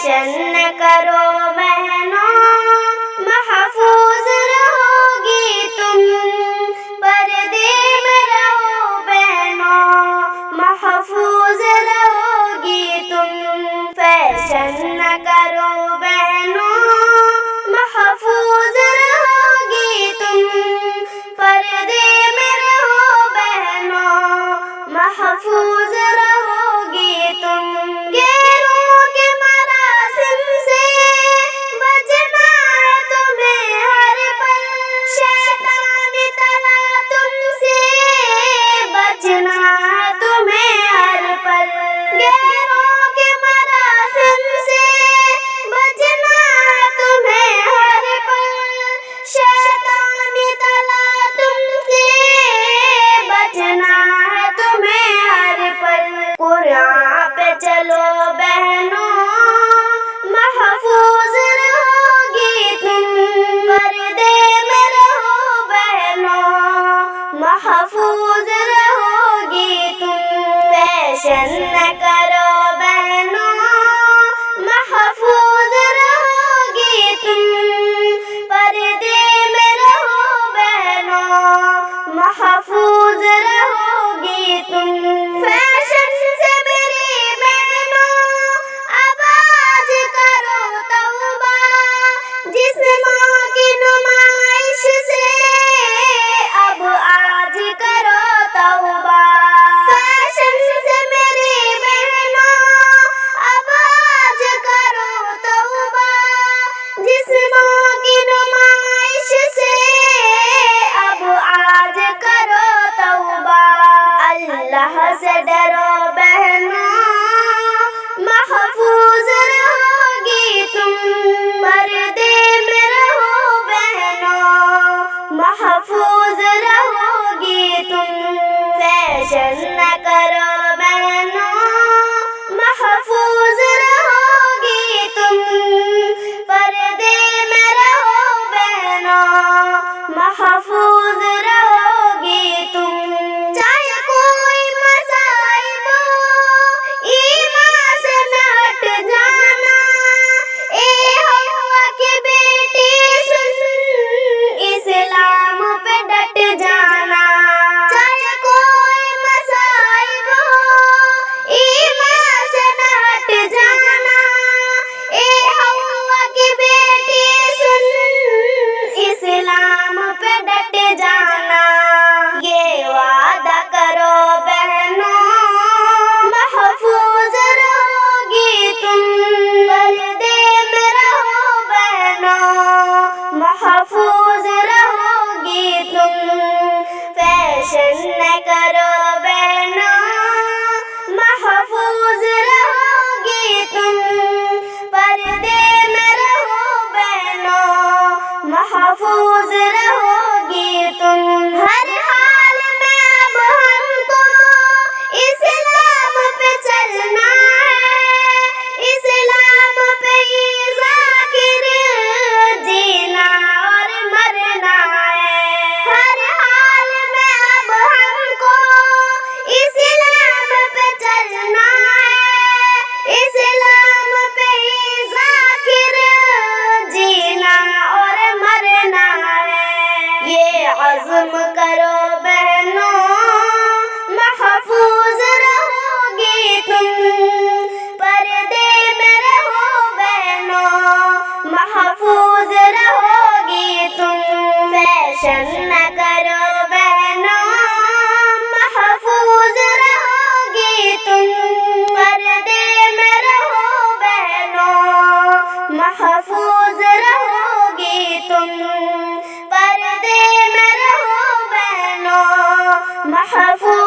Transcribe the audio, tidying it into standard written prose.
Fashion न करो बहनों, महफूज रहोगी तुम। पर्दे में रहो बहनों, महफूज रहोगी तुम। फैशन न करो बहनों, महफूज रहोगी तुम। पर्दे में रहो बहनों, महफूज रहोगी तुम। गैरों के मरासिम से बचना है तुम्हें हर पल। शैतानी तला तुमसे बचना है तुम्हें हर पल। गैरों के मरासिम से बचना है तुम्हें हर पल। शैतानी तला तुमसे बचना है तुम्हें हर पल। कुरान पे चलो बहनों, महफूज रहोगी तुम। पर्दे में रहो बहनों, महफूज रहोगी तुम। फैशन न करो बहनों, महफूज रहोगी तुम। पर्दे में रहो बहनों, महफूज रहोगी तुम। फैशन से मेरी बहनों अब आज करो तौबा। जिस्मों की नुमाइश से अब आज करो तौबा। फैशन से मेरी बहनों अब आज करो तौबा। जिस्मों की नुमाइश से अब आज करो तौबा। अल्लाह से डरो बहनों, महफूज रहोगी तुम। पर्दे में रहो बहनों, महफूज रहोगी तुम। फैशन न करो बहनों, महफूज रहोगी तुम। पर्दे में रहो बहनों, महफूज रहोगी तुम। चाहे कोई मसाइब हो, ईमान से न हट जाना। ए हवा की बेटी सुन, इस्लाम पे डट जाना। चाहे कोई मसाइब हो, ईमान से न हट जाना। ए हवा की बेटी सुन, इस्लाम पे डट जाना। ये वादा करो बहनों, महफूज रहोगी तुम। पर्दे में रहो बहनों, महफूज रहोगी तुम। फैशन न करो बहनों, महफूज रहोगी तुम। पर्दे में रहो बहनों, महफूज रहोगी तुम। हर हाल में अब हमको इस्लाम पे चलना है। इस्लाम पे ही ज़ाकिर जीना और मरना है। हर हाल में अब हमको इस्लाम पे चलना है। इस्लाम पे ही ज़ाकिर जीना और मरना है। ये अज़्म करो बहनों, महफूज रहोगी तुम। पर्दे में रहो बहनों, महफूज रहोगी तुम। फैशन न करो बहनों, महफूज रहोगी तुम। पर्दे में रहो बहनों, महफूज रहोगी तुम। पर्दे में रहो बहनों, महफूज